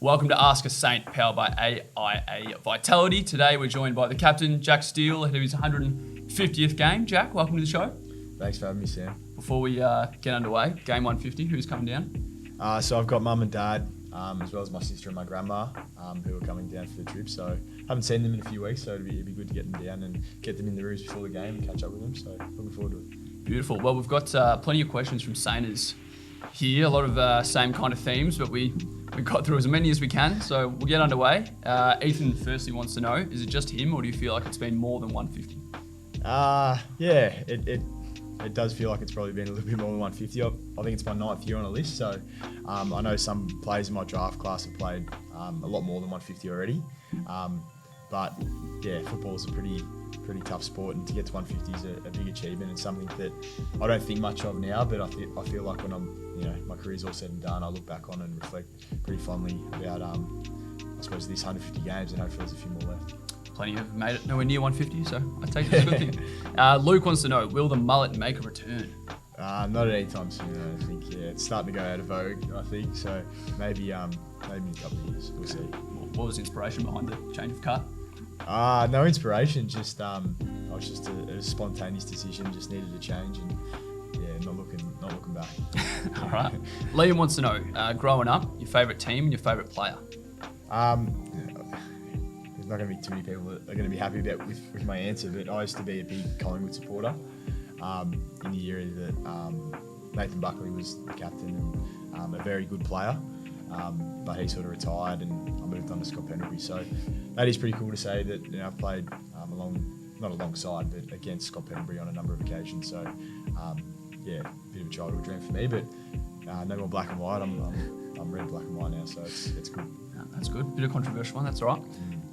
Welcome to Ask a Saint, powered by AIA Vitality. Today we're joined by the captain, Jack Steele, ahead of his 150th game. Jack, welcome to the show. Thanks for having me, Sam. Before we get underway, game 150, who's coming down? So I've got mum and dad, as well as my sister and my grandma, who are coming down for the trip. So haven't seen them in a few weeks, so it'd be good to get them down and get them in the rooms before the game and catch up with them. So looking forward to it. Beautiful. Well, we've got plenty of questions from Sainers here, a lot of same kind of themes, but we got through as many as we can, so we'll get underway. Ethan firstly wants to know, is it just him, or do you feel like it's been more than 150? Yeah, it does feel like it's probably been a little bit more than 150. I think it's my 9th year on a list, so I know some players in my draft class have played a lot more than 150 already. But yeah, football's a pretty tough sport, and to get to 150 is a big achievement and something that I don't think much of now, but I feel like when my career's all said and done, I look back on and reflect pretty fondly about I suppose these 150 games, and hopefully there's a few more left. Plenty have made it nowhere near 150, so I take it as a good thing. Luke wants to know, will the mullet make a return? Not at any time soon, I think. Yeah, it's starting to go out of vogue, I think, so maybe in a couple of years, we'll see. What was the inspiration behind the change of cut? No inspiration, just I was just a spontaneous decision, just needed a change, and yeah, not looking back. All right. Liam wants to know, growing up, your favourite team and your favourite player? There's not going to be too many people that are going to be happy with my answer, but I used to be a big Collingwood supporter in the era that Nathan Buckley was the captain and a very good player. But he sort of retired and I moved on to Scott Pendlebury. So that is pretty cool to say that I've played not alongside, but against Scott Pendlebury on a number of occasions. So yeah, a bit of a childhood dream for me, but no more black and white. I'm red, black and white now, so it's good. That's good. Bit of controversial one, that's all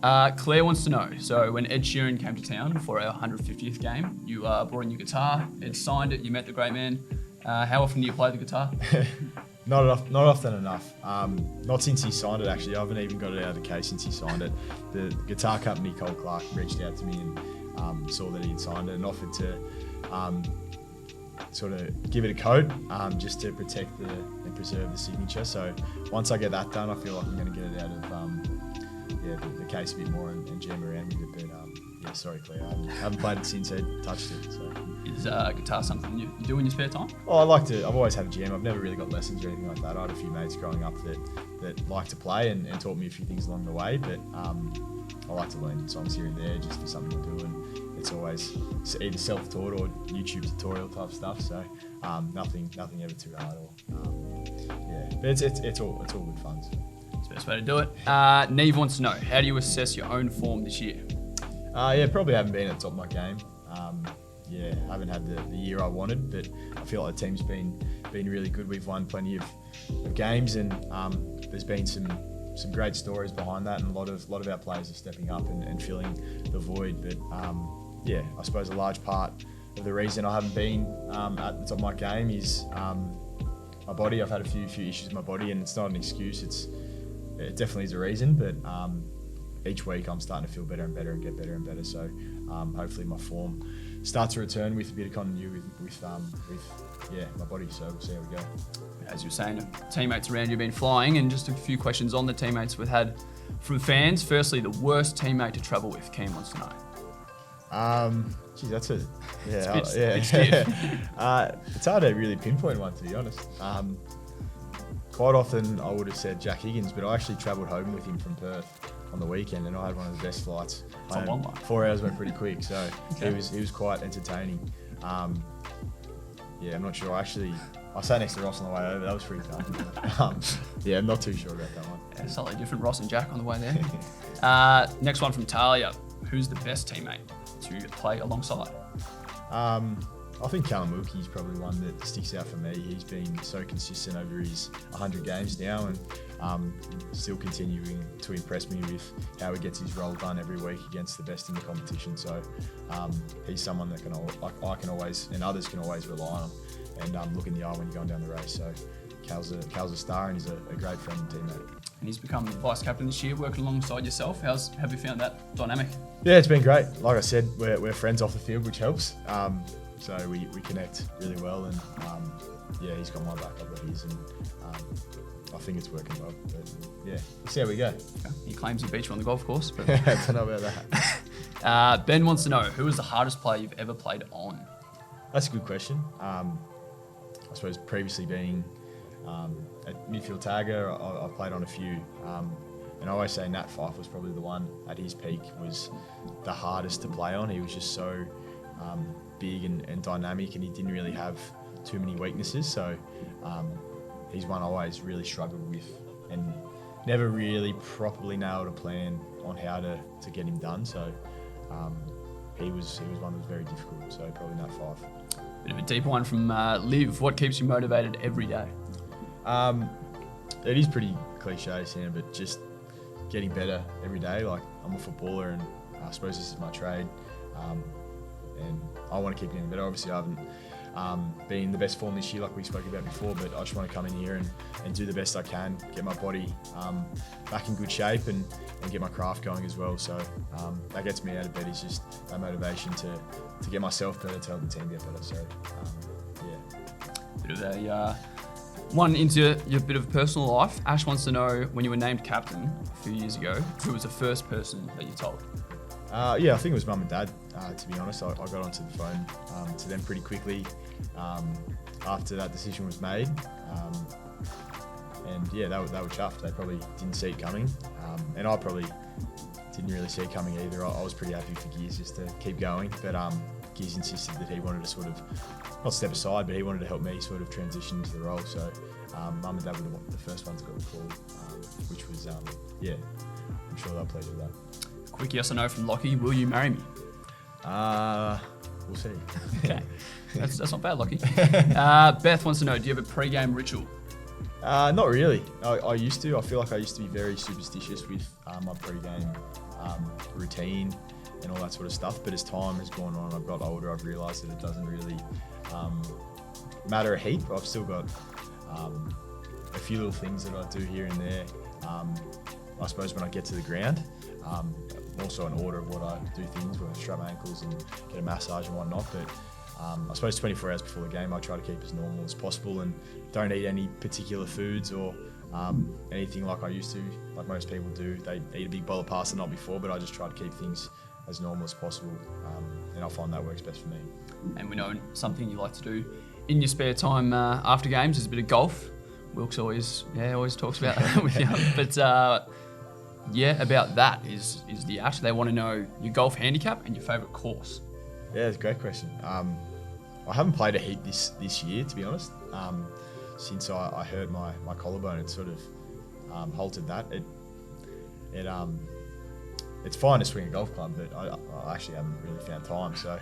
right. Claire wants to know, so when Ed Sheeran came to town for our 150th game, you brought in your guitar, Ed signed it, you met the great man. How often do you play the guitar? Not often enough. Not since he signed it, actually. I haven't even got it out of the case since he signed it. The guitar company, Cole Clark, reached out to me and saw that he had signed it and offered to sort of give it a coat just to protect and preserve the signature. So once I get that done, I feel like I'm going to get it out of the case a bit more and jam around with it. But sorry, Claire, I haven't played it since Ed touched it. So. Is guitar something you do in your spare time? Oh, I've always had a jam. I've never really got lessons or anything like that. I had a few mates growing up that liked to play and taught me a few things along the way, but I like to learn songs here and there just for something to do, and it's always either self-taught or YouTube tutorial type stuff, so nothing ever too hard but it's all good fun. So. It's the best way to do it. Neve wants to know, how do you assess your own form this year? Probably haven't been at the top of my game. I haven't had the year I wanted, but I feel like the team's been really good. We've won plenty of games, and there's been some great stories behind that, and a lot of our players are stepping up and filling the void. But I suppose a large part of the reason I haven't been at the top of my game is my body. I've had a few issues with my body, and it's not an excuse. It definitely is a reason, but each week I'm starting to feel better and better and get better and better. So hopefully my form starts to return with a bit of continuity with my body. So we'll see how we go. As you were saying, teammates around you have been flying, and just a few questions on the teammates we've had from fans. Firstly, the worst teammate to travel with, Keem wants to know. That's a it's hard to really pinpoint one, to be honest. Quite often I would have said Jack Higgins, but I actually travelled home with him from Perth on the weekend, and I had one of the best flights. 4 hours went pretty quick, so okay. It was quite entertaining. I'm not sure. I sat next to Ross on the way over. That was pretty tough. I'm not too sure about that one. Yeah, slightly different Ross and Jack on the way there. Next one from Talia. Who's the best teammate to play alongside? I think Callum Wilkie is probably one that sticks out for me. He's been so consistent over his 100 games now, and still continuing to impress me with how he gets his role done every week against the best in the competition. So he's someone that I can always, and others can always rely on, and look in the eye when you're going down the race. So Cal's a star, and he's a great friend and teammate. And he's become vice captain this year, working alongside yourself. Have you found that dynamic? Yeah, it's been great. Like I said, we're friends off the field, which helps. So we connect really well, and he's got my back, I've got his, and I think it's working well. But yeah, let's see how we go. He claims he beat you on the golf course. But I don't know about that. Ben wants to know, who was the hardest player you've ever played on? That's a good question. I suppose previously being at midfield tagger, I've played on a few. And I always say Nat Fyfe was probably the one at his peak, was the hardest to play on. He was just so big and dynamic, and he didn't really have too many weaknesses. So he's one I always really struggled with and never really properly nailed a plan on how to get him done. So he was one that was very difficult. So probably Nat Fyfe. Bit of a deep one from Liv. What keeps you motivated every day? It is pretty cliche, Sam, but just getting better every day. Like, I'm a footballer, and I suppose this is my trade, and I want to keep getting better. Obviously, I haven't been in the best form this year like we spoke about before, but I just want to come in here and do the best I can, get my body back in good shape, and get my craft going as well. So that gets me out of bed, is just that motivation to get myself better, to help the team get better. So yeah. Bit of a one into your bit of personal life. Ash wants to know, when you were named captain a few years ago, who was the first person that you told? Yeah, I think it was mum and dad, to be honest. I got onto the phone to them pretty quickly after that decision was made. And yeah, they were chuffed. They probably didn't see it coming. And I probably didn't really see it coming either. I was pretty happy for Gears just to keep going. But Gears insisted that he wanted to sort of, not step aside, but he wanted to help me sort of transition into the role. So mum and dad were the first ones that got the call, which was, yeah, I'm sure they'll pleased with that. Quick yes or no from Lockie, will you marry me? We'll see. Okay, that's not bad, Lockie. Beth wants to know, do you have a pre-game ritual? Not really. I used to. I feel like I used to be very superstitious with my pre-game routine and all that sort of stuff. But as time has gone on, I've got older, I've realised that it doesn't really matter a heap. I've still got a few little things that I do here and there. I suppose when I get to the ground, also an order of what I do things, where I strap my ankles and get a massage and whatnot. But I suppose 24 hours before the game, I try to keep as normal as possible and don't eat any particular foods or anything like I used to, like most people do. They eat a big bowl of pasta the night before, but I just try to keep things as normal as possible, and I find that works best for me. And we know something you like to do in your spare time after games is a bit of golf. Wilkes always talks about that with you. But about that is the Ash. They want to know your golf handicap and your favourite course. Yeah, it's a great question. I haven't played a heap this year, to be honest. Since I hurt my collarbone, it sort of halted that. It's fine to swing a golf club, but I actually haven't really found time. So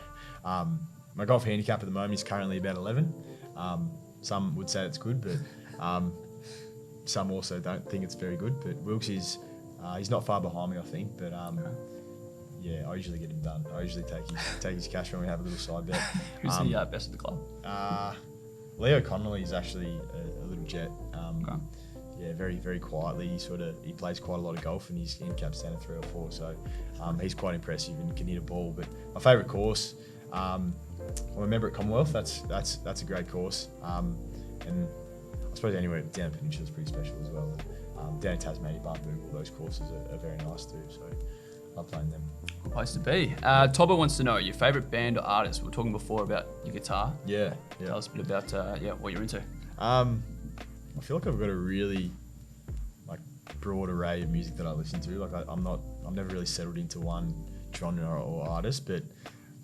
my golf handicap at the moment is currently about 11. Some would say it's good, but some also don't think it's very good. But Wilkes is he's not far behind me, I think. But yeah, I usually get him done. I usually take his cash when we have a little side bet. Who's the best of the club? Leo Connolly is actually a little jet. Okay. Yeah, very, very quietly. He plays quite a lot of golf, and his handicap's down at 3 or 4. So he's quite impressive and can hit a ball. But my favourite course, I'm a member at Commonwealth. That's a great course. And I suppose anywhere down the peninsula is pretty special as well. Down in Tasmania, Barnbougle, all those courses are very nice too. So I play in them. Good place to be. Tobber wants to know your favourite band or artist. We were talking before about your guitar. Yeah. Tell us a bit about what you're into. I feel like I've got a really broad array of music that I listen to. I'm never really settled into one genre or artist, but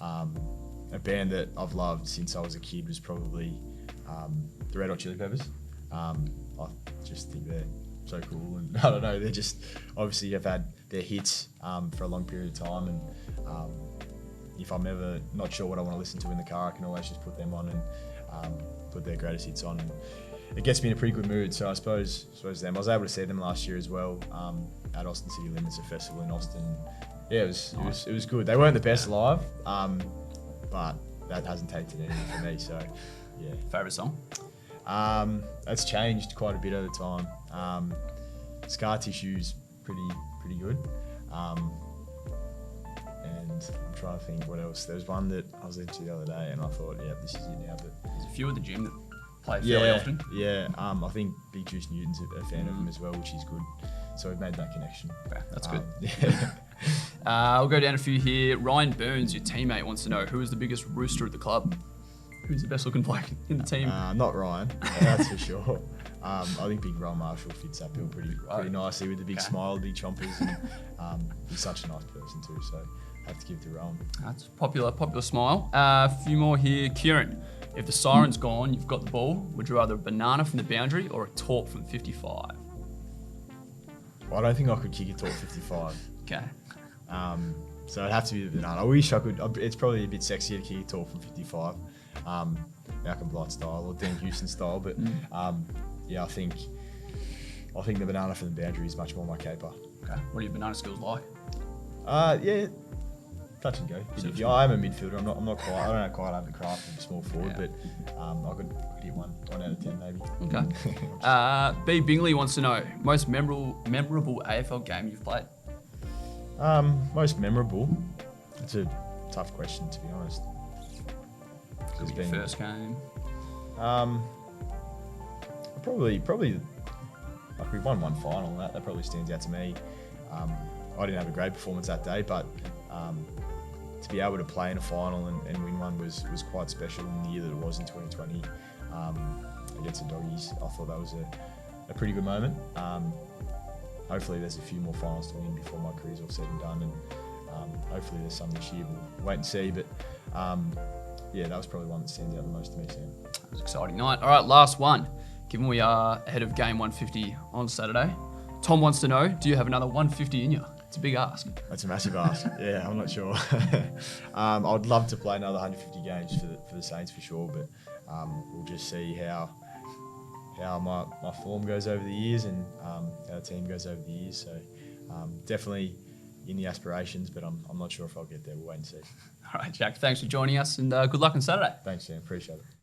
a band that I've loved since I was a kid was probably the Red Hot Chili Peppers. I just think they're so cool, and I don't know, they're just obviously have had their hits for a long period of time, and if I'm ever not sure what I want to listen to in the car, I can always just put them on and put their greatest hits on, and it gets me in a pretty good mood. So I suppose them. I was able to see them last year as well at Austin City Limits, a festival in Austin. Yeah, it was good. They weren't the best live, but that hasn't taken anything for me. So yeah. Favourite song? That's changed quite a bit over time. Scar Tissue's pretty good. And I'm trying to think what else. There was one that I was into the other day, and I thought, yeah, this is it now. But there's a few at the gym that play fairly often. Yeah. I think Big Juice Newton's a fan of him as well, which is good. So we've made that connection. Okay, that's good. Yeah. I'll go down a few here. Ryan Burns, your teammate, wants to know who is the biggest rooster at the club? Who's the best looking bloke in the team? Not Ryan, that's for sure. I think Big Ron Marshall fits that bill pretty nicely with the big smile, big chompers, and he's such a nice person too. So I have to give it to Rowan. That's popular smile. A few more here. Kieran, if the siren's gone, you've got the ball. Would you rather a banana from the boundary or a talk from 55? Well, I don't think I could kick a talk 55. Okay. So it'd have to be the banana. I wish I could. It's probably a bit sexier to kick a talk from 55. Malcolm Blight style or Dan Houston style, but yeah, I think the banana from the boundary is much more my caper. Okay. What are your banana skills like? Yeah, touch and go. Yeah, I am a midfielder. I'm not quite. I don't quite have the craft of a small forward, but I could hit one out of 10 maybe. Okay. B Bingley wants to know most memorable AFL game you've played. Most memorable. It's a tough question, to be honest. Could be your first game. Probably like we won one final. That probably stands out to me. I didn't have a great performance that day, but to be able to play in a final and win one was quite special in the year that it was in 2020 against the Doggies. I thought that was a pretty good moment. Hopefully there's a few more finals to win before my career's all said and done, and hopefully there's some this year. We'll wait and see, but yeah, that was probably one that stands out the most to me, Sam. It was an exciting night. All right, last one. Given we are ahead of game 150 on Saturday, Tom wants to know, do you have another 150 in you? It's a big ask. That's a massive ask. Yeah, I'm not sure. I'd love to play another 150 games for the Saints for sure, but we'll just see how my form goes over the years and how the team goes over the years. So definitely in the aspirations, but I'm not sure if I'll get there. We'll wait and see. All right, Jack, thanks for joining us, and good luck on Saturday. Thanks, Sam. Appreciate it.